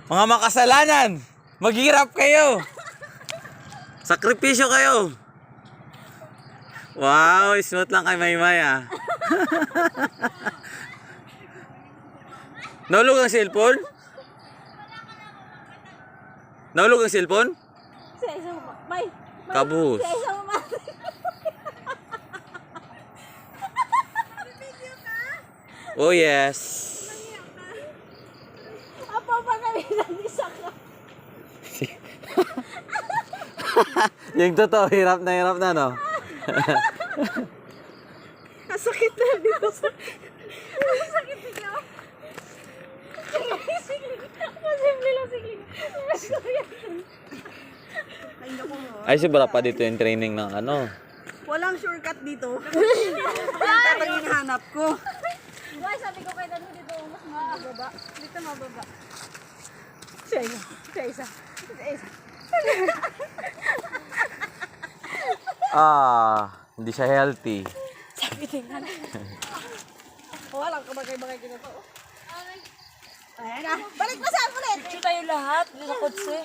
Mga makasalanan, maghirap kayo. Sakripisyo kayo. Wow, smooth lang kay Maymay ah. Nahulog ang cellphone? Nahulog ang cellphone? May. Kabus. Oh yes. Apa pa kami nag-isa ka? Yung totoo, hirap na no? Sakit na dito. Sakit dito. Sige. Simple lang, sige. Ay, naku mo. Ay, siguro pa dito yung training ng ano. Walang shortcut dito. Ito yung hinahanap ko. Why, sabi ko kay Dano dito, mas mababa. Dito mababa. Siya isa. Hindi siya healthy. Walang kabagay-bagay kita to. Ayan na. Balik mo saan ulit. Picture tayo lahat. Dito sa kotse.